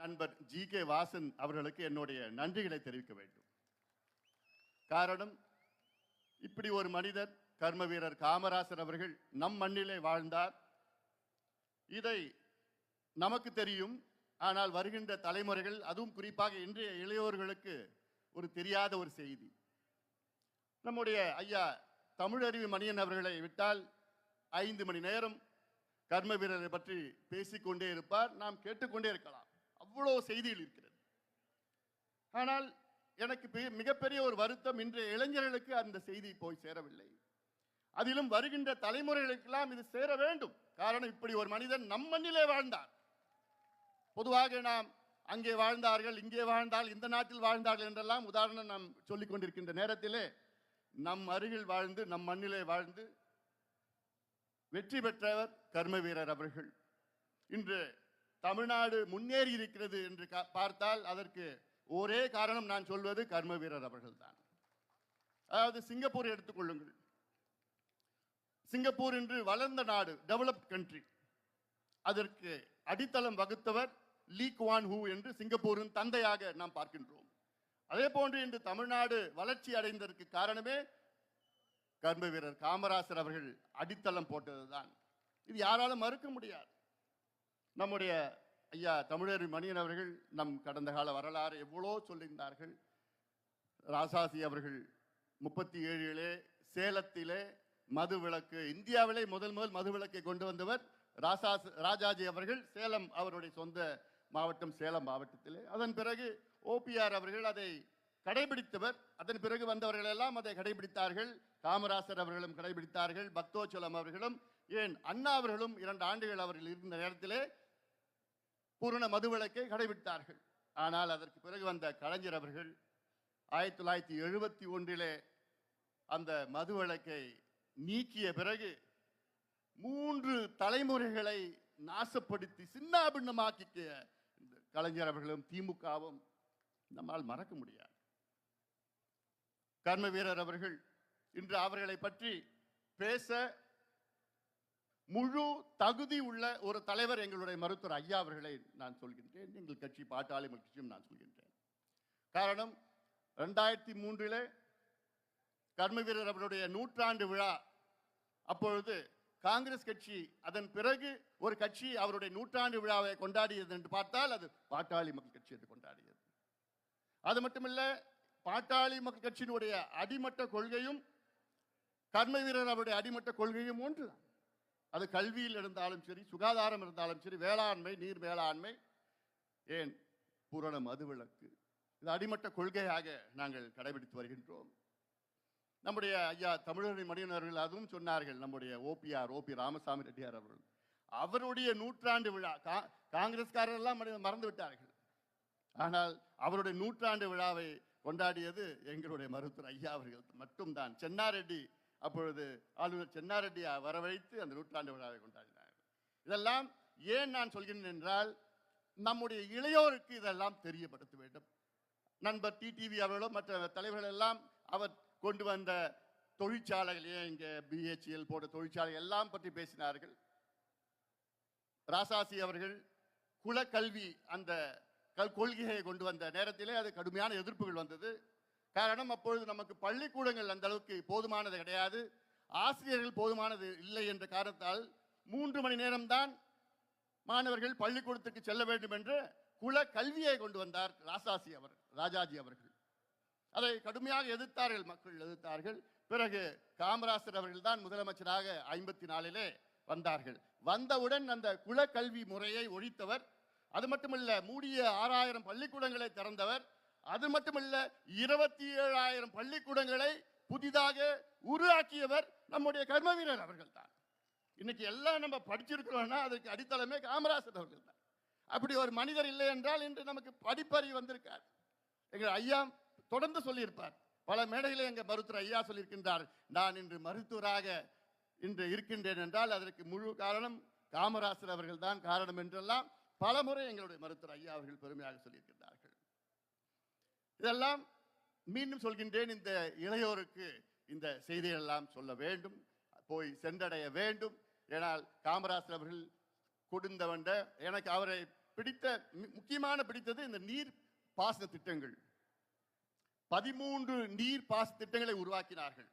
நண்பர் ஜி.கே. வாசன் அவர்களுக்கு என்னுடைய நன்றிகளை தெரிவிக்க வேண்டும். காரணம், இப்படி ஒரு மனிதர் கர்ம வீரர் காமராசர் அவர்கள் நம் மண்ணிலே வாழ்ந்தார். இதை நமக்கு தெரியும். ஆனால் வருகின்ற தலைமுறைகள், அதுவும் குறிப்பாக இன்றைய இளையோர்களுக்கு ஒரு தெரியாத ஒரு செய்தி. நம்முடைய ஐயா தமிழறிவு மணியன் அவர்களை விட்டால் 5 மணி நேரம் கர்ம வீரரை பற்றி பேசிக்கொண்டே இருப்பார். நாம் கேட்டுக்கொண்டே இருக்கலாம். அவ்வளோ செய்திகள் இருக்கிறது. ஆனால் எனக்கு மிகப்பெரிய ஒரு வருத்தம், இன்றைய இளைஞர்களுக்கு அந்த செய்தி போய் சேரவில்லை. அதிலும் வருகின்ற தலைமுறைகளுக்கெல்லாம் இது சேர வேண்டும். காரணம், இப்படி ஒரு மனிதன் நம் மண்ணிலே வாழ்ந்தார். பொதுவாக நாம் அங்கே வாழ்ந்தார்கள், இங்கே வாழ்ந்தால், இந்த நாட்டில் வாழ்ந்தார்கள் என்றெல்லாம் உதாரணம் நாம் சொல்லிக் கொண்டிருக்கின்ற நேரத்திலே நம் அருகில் வாழ்ந்து, நம் மண்ணிலே வாழ்ந்து வெற்றி பெற்றவர் கர்ம வீரர் அவர்கள். இன்று தமிழ்நாடு முன்னேறி இருக்கிறது என்று பார்த்தால் அதற்கு ஒரே காரணம் நான் சொல்வது கர்ம வீரர் அவர்கள் தான். அதாவது சிங்கப்பூர் எடுத்துக்கொள்ளுங்கள். சிங்கப்பூர் இன்று வளர்ந்த நாடு, டெவலப்ட் கண்ட்ரி. அதற்கு அடித்தளம் வகுத்தவர் லீ குவான் ஹூ என்று சிங்கப்பூரின் தந்தையாக நாம் பார்க்கின்றோம். அதே போன்று இன்று தமிழ்நாடு வளர்ச்சி அடைந்ததற்கு காரணமே கர்ம வீரர் காமராசர் அவர்கள் அடித்தளம் போட்டதுதான். இது யாராலும் மறுக்க முடியாது. நம்முடைய ஐயா தமிழறிவு மணியன் அவர்கள் நம் கடந்த கால வரலாறு எவ்வளோ சொல்லியிருந்தார்கள். ராசாசி அவர்கள் 37 சேலத்திலே மது விலக்கு, இந்தியாவிலே முதல் மது விலக்கை கொண்டு வந்தவர் ராஜாஜி அவர்கள். சேலம் அவருடைய சொந்த மாவட்டம், சேலம் மாவட்டத்திலே. அதன் பிறகு ஓபிஆர் அவர்கள் அதை கடைபிடித்தவர். அதன் பிறகு வந்தவர்கள் எல்லாம் அதை கடைபிடித்தார்கள். காமராசர் அவர்களும் கடைபிடித்தார்கள். பக்தோச்சலம் அவர்களும், ஏன் அண்ணா அவர்களும் 2 ஆண்டுகள் அவர்கள் இருந்த நேரத்திலே பூரண மதுவிலக்கை கடைபிடித்தார்கள். ஆனால் அதற்கு பிறகு வந்த கலைஞர் அவர்கள் 1971 அந்த மதுவிலக்கை நீக்கிய பிறகு 3 தலைமுறைகளை நாசப்படுத்தி சின்னாபின்னமாக்கிய கலைஞர் அவர்களும் திமுகவும் நம்மால் மறக்க முடியாது. கர்ம வீரர் அவர்கள் இன்று அவர்களை பற்றி பேச முழு தகுதி உள்ள ஒரு தலைவர் எங்களுடைய மருத்துவர் ஐயா அவர்களை நான் சொல்கின்றேன். எங்கள் கட்சி பாட்டாளி கட்சியும் நான் சொல்கின்றேன். காரணம், 2003 கர்ம வீரர் அவருடைய 100ஆண்டு விழா. அப்பொழுது காங்கிரஸ் கட்சி, அதன் பிறகு ஒரு கட்சி அவருடைய 100ஆண்டு விழாவை கொண்டாடியது என்று பார்த்தால் அது பாட்டாளி மக்கள் கட்சி என்று கொண்டாடியது. அது மட்டுமல்ல, பாட்டாளி மக்கள் கட்சியினுடைய அடிமட்ட கொள்கையும் கர்ம வீரர் அவருடைய அடிமட்ட கொள்கையும் ஒன்றுதான். அது கல்வியில் இருந்தாலும் சரி, சுகாதாரம் இருந்தாலும் சரி, வேளாண்மை, நீர் மேலாண்மை, ஏன் பூரண மதுவிலக்கு, இது அடிமட்ட கொள்கையாக நாங்கள் கடைபிடித்து வருகின்றோம். நம்முடைய ஐயா தமிழறிவு மணியன் அவர்கள் அதுவும் சொன்னார்கள். நம்முடைய ஓபி ராமசாமி ரெட்டியார் அவர்கள் அவருடைய 100ஆண்டு விழா, காங்கிரஸ்காரர் எல்லாம் மறந்து விட்டார்கள். ஆனால் அவருடைய 100ஆண்டு விழாவை கொண்டாடியது எங்களுடைய மருத்துவர் ஐயா அவர்கள் மட்டும்தான். சென்னாரெட்டி, அப்பொழுது ஆளுநர் சென்னாரெட்டியை வரவழைத்து அந்த 100ஆண்டு விழாவை கொண்டாடினார்கள். இதெல்லாம் ஏன் நான் சொல்கிறேன் என்றால், நம்முடைய இளையோருக்கு இதெல்லாம் தெரியப்படுத்த வேண்டும். நண்பர் டிடிவி அவர்களும் மற்ற தலைவர்கள் எல்லாம் அவர் கொண்டு வந்த தொழிற்சாலைகள், இங்கே பிஹெச்எல் போன்ற தொழிற்சாலைகள் எல்லாம் பற்றி பேசினார்கள். ராசாசி அவர்கள் குலக்கல்வி அந்த கொள்கையை கொண்டு வந்த நேரத்திலே அது கடுமையான எதிர்ப்புகள் வந்தது. காரணம், அப்பொழுது நமக்கு பள்ளிக்கூடங்கள் அந்த அளவுக்கு போதுமானது கிடையாது, ஆசிரியர்கள் போதுமானது இல்லை என்ற காரணத்தால் 3 மணி நேரம்தான் மாணவர்கள் பள்ளிக்கூடத்துக்கு செல்ல வேண்டும் என்று குல கல்வியை கொண்டு வந்தார் ராஜாஜி அவர்கள். அதை கடுமையாக எதிர்த்தார்கள், மக்கள் எதிர்த்தார்கள். பிறகு காமராசர் அவர்கள் தான் முதலமைச்சராக 54 வந்தார்கள். வந்தவுடன் அந்த குலக்கல்வி முறையை ஒழித்தவர். அது மட்டுமல்ல, மூடிய 6000 பள்ளிக்கூடங்களை திறந்தவர். அது மட்டுமல்ல, 27,000 பள்ளிக்கூடங்களை புதிதாக உருவாக்கியவர் நம்முடைய கர்ம வீரர் அவர்கள் தான். இன்னைக்கு எல்லாம் நம்ம படிச்சிருக்கிறோம்னா அதுக்கு அடித்தளமே காமராசர் அவர்கள் தான். அப்படி ஒரு மனிதர் இல்லை என்றால் இன்று நமக்கு படிப்பறிவு வந்திருக்கார். எங்கள் ஐயா தொடர்ந்து சொல்லியிருப்பார். பல மேடைகளில் எங்கள் மருத்துவர் ஐயா சொல்லியிருக்கின்றார், நான் இன்று மருத்துவராக இன்று இருக்கின்றேன் என்றால் அதற்கு முழு காரணம் காமராசர் அவர்கள் தான் காரணம் என்றெல்லாம் பல முறை எங்களுடைய மருத்துவர் ஐயா அவர்கள் பெருமையாக சொல்லியிருக்கின்றார்கள். இதெல்லாம் மீண்டும் சொல்கின்றேன், இந்த இளையோருக்கு இந்த செய்திகள் எல்லாம் சொல்ல வேண்டும், போய் சென்றடைய வேண்டும். ஏனால் காமராசர் அவர்கள் கொடுந்தவண்ட எனக்கு அவரை பிடித்தது இந்த நீர் பாசன திட்டங்கள். 13 நீர் பாச திட்டங்களை உருவாக்கினார்கள்.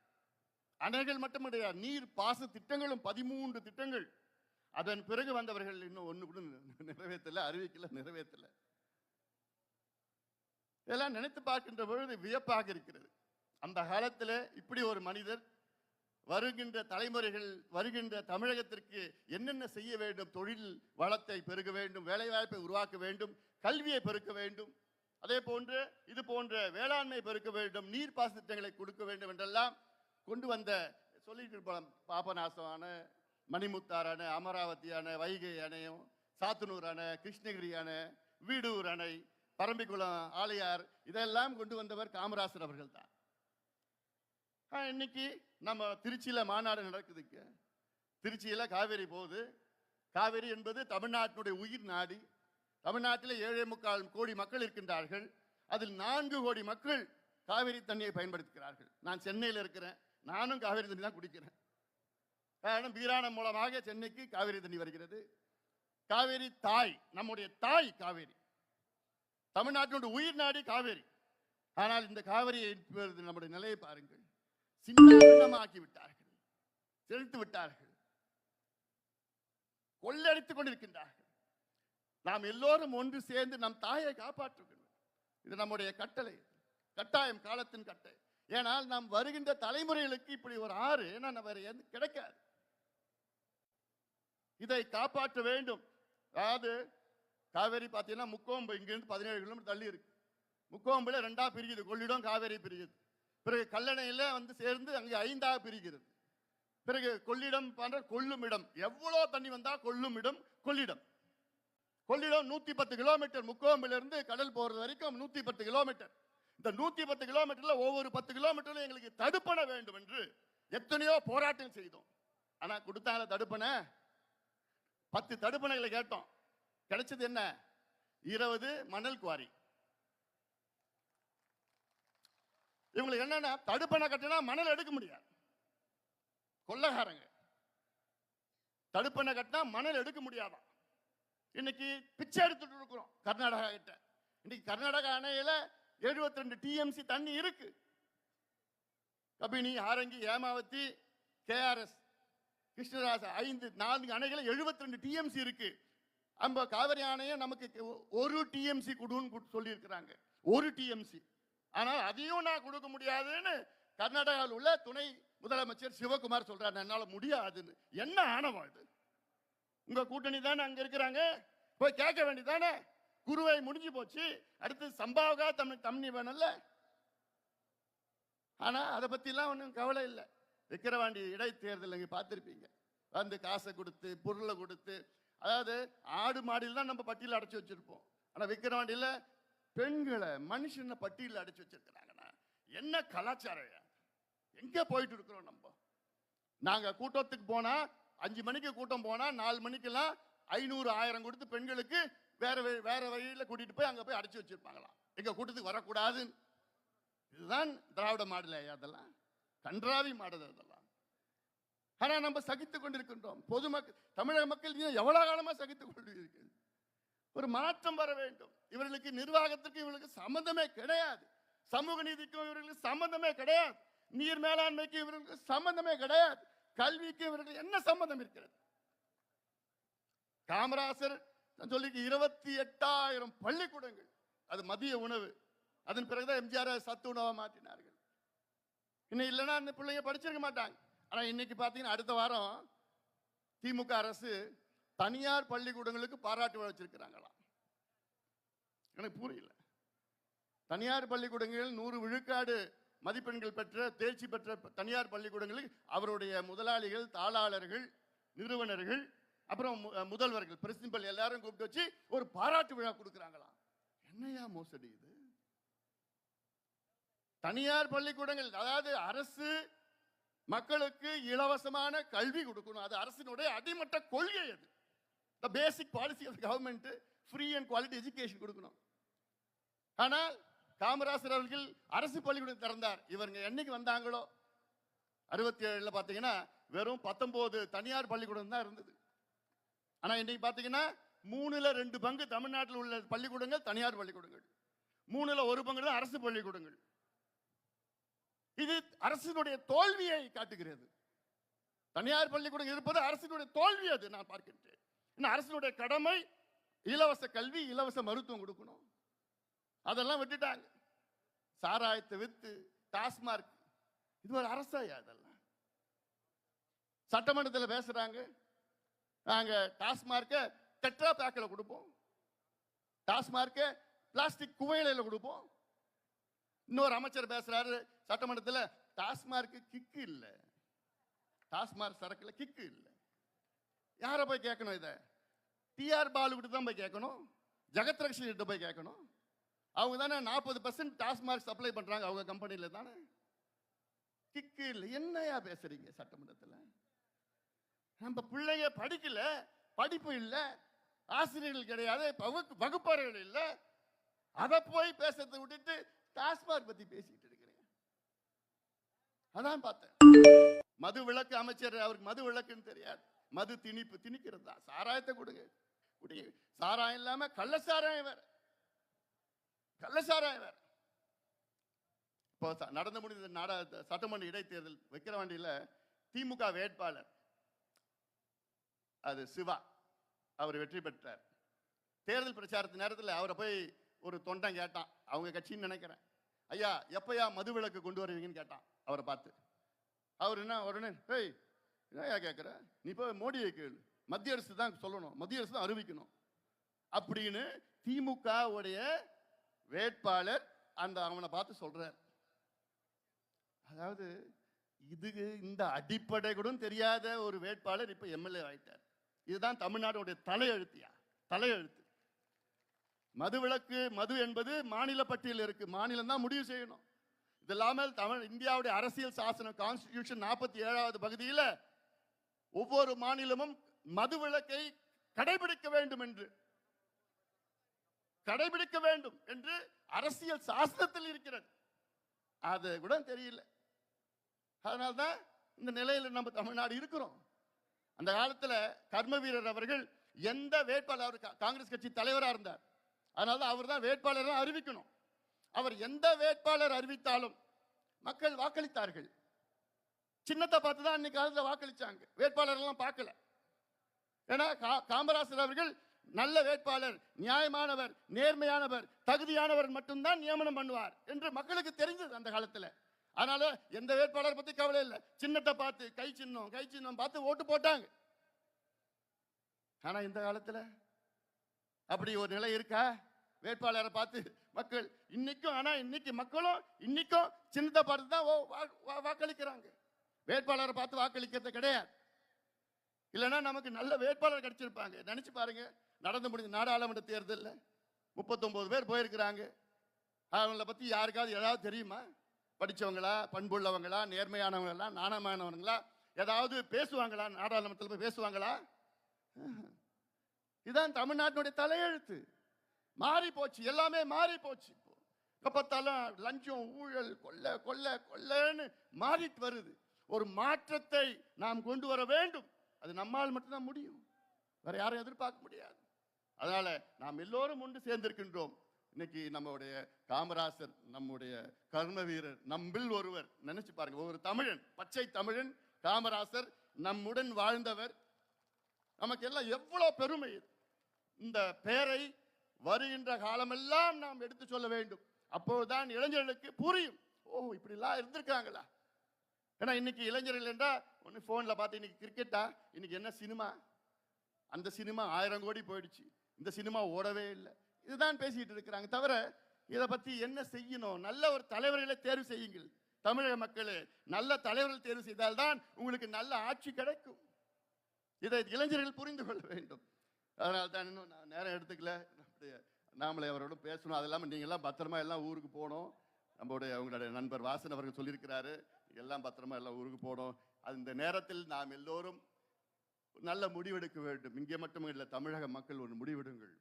அணைகள் மட்டும் கிடையாது, நீர் பாச திட்டங்களும் 13 திட்டங்கள். அதன் பிறகு வந்தவர்கள் இன்னும் ஒண்ணு கூட நிறைவேற்றல, அறிவிக்கல, நிறைவேற்றல. இதெல்லாம் நினைத்து பார்க்கின்ற பொழுது வியப்பாக இருக்கிறது. அந்த காலத்தில் இப்படி ஒரு மனிதர் வருகின்ற தலைமுறைகள், வருகின்ற தமிழகத்திற்கு என்னென்ன செய்ய வேண்டும், தொழில் வளத்தை பெருக வேண்டும், வேலைவாய்ப்பை உருவாக்க வேண்டும், கல்வியை பெருக்க வேண்டும், அதே போன்று இது போன்ற வேளாண்மை பெருக்க வேண்டும், நீர்ப்பாசன திட்டங்களை கொடுக்க வேண்டும் என்றெல்லாம் கொண்டு வந்த சொல்லிட்டு இருப்போம். பாபநாசமான, மணிமுத்தார் அணை, அமராவதி அணை, வைகை அணையும், சாத்தனூர் அணை, கிருஷ்ணகிரி அணை, வீடூர் அணை, பரம்பிக்குளம், ஆலியார், இதெல்லாம் கொண்டு வந்தவர் காமராசர் அவர்கள் தான். இன்னைக்கு நம்ம திருச்சியில மாநாடு நடக்குதுங்க. திருச்சியில காவேரி போகுது. காவேரி என்பது தமிழ்நாட்டினுடைய உயிர் நாடி. தமிழ்நாட்டில் 7.25 கோடி மக்கள் இருக்கின்றார்கள். அதில் 4 கோடி மக்கள் காவேரி தண்ணியை பயன்படுத்துகிறார்கள். நான் சென்னையில் இருக்கிறேன், நானும் காவேரி தண்ணி தான் குடிக்கிறேன். காரணம் வீராணம் மூலமாக சென்னைக்கு காவேரி தண்ணி வருகிறது. காவேரி தாய், நம்முடைய தாய் காவேரி, தமிழ்நாட்டினுடைய உயிர் நாடி காவேரி. ஆனால் இந்த காவேரியை நம்முடைய நிலையை பாருங்கள், சின்னமாக்கி விட்டார்கள், செலுத்து விட்டார்கள், கொள்ளடித்துக் கொண்டிருக்கின்றார்கள். நாம் எல்லோரும் ஒன்று சேர்ந்து நம் தாயை காப்பாற்றுகிறோம். இது நம்முடைய கட்டளை, கட்டாயம், காலத்தின் கட்டளை. ஏனால் நாம் வருகின்ற தலைமுறைகளுக்கு இப்படி ஒரு ஆறு கிடைக்காது. இதை காப்பாற்ற வேண்டும். அதாவது காவேரி பார்த்தீங்கன்னா முக்கோம்பு இங்கிருந்து 17 கிலோமீட்டர் தள்ளி இருக்கு. முக்கோம்புல 2ஆ பிரிக்குது, கொள்ளிடம் காவேரி பிரிக்குது. பிறகு கல்லணையில சேர்ந்து அங்கே 5ஆக பிரிக்கிறது. பிறகு கொள்ளிடம் போன்ற கொள்ளும் இடம், எவ்வளவு தண்ணி வந்தா கொள்ளும் இடம் கொள்ளிடம். கொள்ளிடம் 110 கிலோமீட்டர், முக்கோம்பில இருந்து கடல் போறது வரைக்கும் 110 கிலோமீட்டர். இந்த 110 கிலோமீட்டர்ல ஒவ்வொரு 10 கிலோமீட்டர்ல எங்களுக்கு தடுப்பணை வேண்டும் என்று எத்தனையோ போராட்டம் செய்தோம். ஆனா கொடுத்தாங்க தடுப்பணை. 10 தடுப்பணைகளை கேட்டோம், கிடைச்சது என்ன? 20 மணல் குவாரி. இவங்களுக்கு என்னன்னா, தடுப்பணை கட்டினா மணல் எடுக்க முடியாது, கொள்ளகாரங்க. தடுப்பணை கட்டினா மணல் எடுக்க முடியாதான். இன்னைக்கு பிச்சை எடுத்துட்டு இருக்கிறோம் கர்நாடகா கிட்ட. இன்னைக்கு கர்நாடகா அணையில 72 TMC தண்ணி இருக்கு. கபினி, ஆரங்கி, ஏமாவதி, KRS, கிருஷ்ணராஜா, 4 அணைகள் 72 TMC இருக்கு. நம்ம காவிரி அணையை நமக்கு 1 TMC கொடுன்னு சொல்லி இருக்கிறாங்க, 1 TMC. ஆனால் அதையும் நான் கொடுக்க முடியாதுன்னு கர்நாடகாவில் உள்ள துணை முதலமைச்சர் சிவகுமார் சொல்றாரு. என்னால முடியாதுன்னு. என்ன ஆணவம் இது? உங்க கூட்டணி தானே அங்க இருக்கிறாங்க, போய் கேட்க வேண்டியதானே. குருவை முடிஞ்சு போச்சு, அடுத்து சம்பாவகா தண்ணி வேணும்ல. ஆனா அதை பத்தி எல்லாம் ஒன்றும் கவலை இல்லை. விக்கிரவாண்டி இடைத்தேர்தல் நீங்க பார்த்திருப்பீங்க. வந்து காசை கொடுத்து, பொருளை கொடுத்து, அதாவது ஆடு மாடியில் தான் நம்ம பட்டியல் அடைச்சு வச்சிருப்போம். ஆனா விக்கிரவாண்டியில பெண்களை, மனுஷனை பட்டியல் அடைச்சு வச்சிருக்கிறாங்கன்னா என்ன கலாச்சாரம்? எங்க போயிட்டு இருக்கிறோம் நம்ம? நாங்க கூட்டத்துக்கு போனா 5 மணிக்கு கூட்டம் போனா 4 மணிக்கெல்லாம் 500, 1000 கொடுத்து பெண்களுக்கு வேற வழியில கூட்டிட்டு போய் அங்க போய் அடைச்சு வச்சிருப்பாங்களாம், எங்க கூட்டத்துக்கு வரக்கூடாதுன்னு. இதுதான் திராவிட மாடல். அதெல்லாம் கன்றாவி மாடல் அதெல்லாம். ஆனா நம்ம சகித்துக் கொண்டிருக்கின்றோம். பொதுமக்கள், தமிழக மக்கள் எவ்வளவு காலமா சகித்துக் கொண்டிருக்கிறது. ஒரு மாற்றம் வர வேண்டும். இவர்களுக்கு நிர்வாகத்திற்கு இவர்களுக்கு சம்பந்தமே கிடையாது. சமூக நீதிக்கும் இவர்களுக்கு சம்பந்தமே கிடையாது. நீர் மேலாண்மைக்கு இவர்களுக்கு சம்பந்தமே கிடையாது. கல்விக்கு இவர்கள் என்ன சம்பந்தம் இருக்கிறது? காமராசர் சொல்லி 28,000 பள்ளிக்கூடங்கள், அது மதிய உணவு. அதன் பிறகுதான் எம்ஜிஆர் சத்து உணவா மாற்றினார்கள். இன்னும் இல்லைன்னா அந்த பிள்ளைங்க படிச்சிருக்க மாட்டாங்க. ஆனா இன்னைக்கு பாத்தீங்கன்னா அடுத்த வாரம் திமுக அரசு தனியார் பள்ளிக்கூடங்களுக்கு பாராட்டு விழா வச்சிருக்கிறாங்களாம். எனக்கு புரியல. தனியார் பள்ளிக்கூடங்கள் 100 விழுக்காடு மதிப்பெண்கள் பெற்ற, தேர்ச்சி பெற்ற தனியார் பள்ளிக்கூடங்களுக்கு அவருடைய முதலாளிகள், தாளாளர்கள், நிறுவனர்கள், அப்புறம் முதல்வர்கள், பிரின்சிபல் எல்லாரும் கூப்பிட்டு வச்சு ஒரு பாராட்டு விழா கொடுக்கிறாங்களாம். என்னையா மோசடி இது? தனியார் பள்ளிக்கூடங்கள், அதாவது அரசு மக்களுக்கு இலவசமான கல்வி கொடுக்கணும். அது அரசினுடைய அடிமட்ட கொள்கை. அது the basic policy of the government, free and quality education கொடுக்கணும். ஆனால் காமராசர் அவர்கள் அரசு பள்ளிக்கூடம் திறந்தார். இவங்க என்னைக்கு வந்தாங்களோ 67ல பாத்தீங்கன்னா வெறும் 19 தனியார் பள்ளிக்கூடம் தான் இருந்தது. ஆனா இன்னைக்கு பாத்தீங்கன்னா 2 பங்கு தமிழ்நாட்டில் உள்ள பள்ளிக்கூடங்கள் தனியார் பள்ளிக்கூடங்கள், 1 பங்கு தான் அரசு பள்ளிக்கூடங்கள். இது அரசினுடைய தோல்வியை காட்டுகிறது. தனியார் பள்ளிக்கூடம் இருப்பது அரசினுடைய தோல்வி. அது நான் பார்க்கின்றேன். அரசினுடைய கடமை இலவச கல்வி, இலவச மருத்துவம் கொடுக்கணும். அதெல்லாம் விட்டுட்டாங்க. சாராயத்தை வித்து டாஸ்மார்க், இது ஒரு அரசாயா? அதெல்லாம் சட்டமன்றத்தில் பேசுறாங்க. நாங்க டாஸ்மார்க்க டெட்ரா பேக்கில் கொடுப்போம், டாஸ்மார்க்க பிளாஸ்டிக் குவையில கொடுப்போம். இன்னொரு அமைச்சர் பேசுறாரு சட்டமன்றத்தில், டாஸ்மார்க்கு கிக்கு இல்ல, டாஸ்மார்க் சரக்குல கிக்கு இல்ல. யாரை போய் கேட்கணும்? இதை டிஆர் பாலு கிட்ட தான் போய் கேட்கணும், ஜெகத் ரக்ஷன் கிட்ட போய் கேட்கணும். அவங்க தானே 40% டாஸ்மார்க் சப்ளை பண்றாங்க, அவங்க கம்பெனியில தானே. கிக்கு இல்லை. என்னையா பேசுறீங்க சட்டமன்றத்தில்? நம்ம பிள்ளைங்க படிக்கல, படிப்பு இல்லை, ஆசிரியர்கள் கிடையாது, வகுப்பறைகள் இல்லை. அதை போய் பேசுறதை விட்டுட்டு டாஸ்மார்க் பத்தி பேசிட்டு இருக்கிறீங்க. அதான் பார்த்தேன். மது விலக்கு அமைச்சர், அவருக்கு மது விலக்குன்னு தெரியாது. மது திணிக்கிறது தான். சாராயத்தை கொடுங்க, குடிங்க. சாராயம் இல்லாம கள்ள சாராயம் வேற, கள்ள சாராயம் வேற. இப்போ நடந்து முடிந்த சட்டமன்ற இடைத்தேர்தல் விக்கிரவாண்டியில திமுக வேட்பாளர் அது சிவா, அவர் வெற்றி பெற்றார். தேர்தல் பிரச்சாரத்து நேரத்தில் அவரை போய் ஒரு தொண்டன் கேட்டான், அவங்க கட்சின்னு நினைக்கிறேன், ஐயா எப்பயா மது விலக்கு கொண்டு வருவீங்கன்னு கேட்டான் அவரை பார்த்து. அவர் என்ன உடனே, ஏய் என்னையா கேட்குற, நீ போய் மோடியை கேளு, மத்திய அரசு தான் சொல்லணும், மத்திய அரசு தான் அறிவிக்கணும் அப்படின்னு திமுக உடைய வேட்பாளர் அந்த அவனை பார்த்து சொல்றார். அதாவது இது இந்த அடிப்படை கூட தெரியாத ஒரு வேட்பாளர் இப்ப எம்எல்ஏ ஆயிட்டார். இதுதான் தமிழ்நாடுடைய தலையெழுத்தியா? தலையெழுத்து. மது விலக்கு, மது என்பது மாநில பட்டியல் இருக்கு, மாநிலம் தான் முடிவு செய்யணும். இது இல்லாமல் இந்தியாவுடைய அரசியல் சாசனம் கான்ஸ்டிடியூஷன் 47வது பகுதியில் ஒவ்வொரு மாநிலமும் மது விலக்கை கடைபிடிக்க வேண்டும் என்று அரசியல் சாசனத்தில் இருக்கிறது. அது கூட தெரியல. அதனால்தான் இந்த நிலையில் நம்ம தமிழ்நாடு இருக்கிறோம். அந்த காலத்தில் கர்மவீரர் அவர்கள் எந்த வேட்பாளர், காங்கிரஸ் கட்சி தலைவராக இருந்தார், அதனால்தான் அவர் தான் வேட்பாளரை அறிவிக்கணும். அவர் எந்த வேட்பாளர் அறிவித்தாலும் மக்கள் வாக்களித்தார்கள். சின்னத்தை பார்த்து தான் அன்னைக்கு காலத்தில் வாக்களிச்சாங்க, வேட்பாளர் எல்லாம் பார்க்கல. ஏன்னா காமராசர் அவர்கள் நல்ல வேட்பாளர், நியாயமானவர், நேர்மையானவர், தகுதியானவர் மட்டும்தான் நியமனம் பண்ணுவார் என்று மக்களுக்கு தெரிஞ்சது அந்த காலத்தில். அதனால எந்த வேட்பாளர் பத்தி கவலை இல்லை, சின்னத்தை பார்த்து கை சின்னம் பார்த்து ஓட்டு போட்டாங்க. ஆனா இந்த காலத்துல அப்படி ஒரு நிலை இருக்கா? வேட்பாளரை பார்த்து மக்கள் இன்னைக்கும், ஆனா இன்னைக்கு மக்களும் இன்னைக்கும் சின்னத்தை பார்த்து தான் வாக்களிக்கிறாங்க, வேட்பாளரை பார்த்து வாக்களிக்கிறது கிடையாது. இல்லைன்னா நமக்கு நல்ல வேட்பாளர் கிடைச்சிருப்பாங்க. நினைச்சு பாருங்க, நடந்து முடிஞ்ச நாடாளுமன்ற தேர்தலில் 39 பேர் போயிருக்கிறாங்க. அவங்கள பத்தி யாருக்காவது ஏதாவது தெரியுமா? படிச்சவங்களா, பண்புள்ளவங்களா, நேர்மையானவங்களா, நாணயமானவங்களா, ஏதாவது பேசுவாங்களா? நாடாளுமன்றத்தில் போய் பேசுவாங்களா? இதுதான் தமிழ்நாட்டினுடைய தலையெழுத்து. மாறி போச்சு, எல்லாமே மாறி போச்சு. பார்த்தாலும் லஞ்சம், ஊழல், கொள்ளன்னு மாறிட்டு வருது. ஒரு மாற்றத்தை நாம் கொண்டு வர வேண்டும். அது நம்மால் மட்டும்தான் முடியும், வேற யாரும் எதிர்பார்க்க முடியாது. அதனால நாம் எல்லோரும் ஒன்று சேர்ந்திருக்கின்றோம். இன்னைக்கு நம்முடைய காமராசர், நம்முடைய கர்ம வீரர், நம்மில் ஒருவர். நினைச்சு பாருங்க, ஒரு தமிழன், பச்சை தமிழன் காமராசர் நம்முடன் வாழ்ந்தவர். நமக்கு எல்லாம் எவ்வளவு பெருமை. இந்த பெயரை வருகின்ற காலமெல்லாம் நாம் எடுத்து சொல்ல வேண்டும். அப்போதுதான் இளைஞர்களுக்கு புரியும், ஓ இப்படிலாம் இருந்திருக்காங்களா. ஏன்னா இன்னைக்கு இளைஞர்கள் என்றால் ஒன்று ஃபோனில் பார்த்து இன்னைக்கு கிரிக்கெட்டா, இன்னைக்கு என்ன சினிமா, அந்த சினிமா 1000 கோடி போயிடுச்சு, இந்த சினிமா ஓடவே இல்லை, இதுதான் பேசிட்டு இருக்கிறாங்க. தவிர இதை பற்றி என்ன செய்யணும்? நல்ல ஒரு தலைவர்களை தேர்வு செய்யுங்கள் தமிழக மக்களே. நல்ல தலைவர்கள் தேர்வு செய்தால்தான் உங்களுக்கு நல்ல ஆட்சி கிடைக்கும். இதை இளைஞர்கள் புரிந்து கொள்ள வேண்டும். அதனால தான் இன்னும் நான் நேரம் எடுத்துக்கல, நாமளே அவரோட பேசணும். அது இல்லாமல் நீங்கள்லாம் பத்திரமா எல்லாம் ஊருக்கு போகணும். அவங்களுடைய நண்பர் வாசன் அவர்கள் சொல்லியிருக்கிறாரு, எல்லாம் பத்திரமா எல்லாம் ஊருக்கு போகணும். அந்த நேரத்தில் நாம் எல்லோரும் நல்ல முடிவெடுக்க வேண்டும். இங்கே மட்டும் இல்லை, தமிழக மக்கள் ஒரு முடிவெடுங்கள்.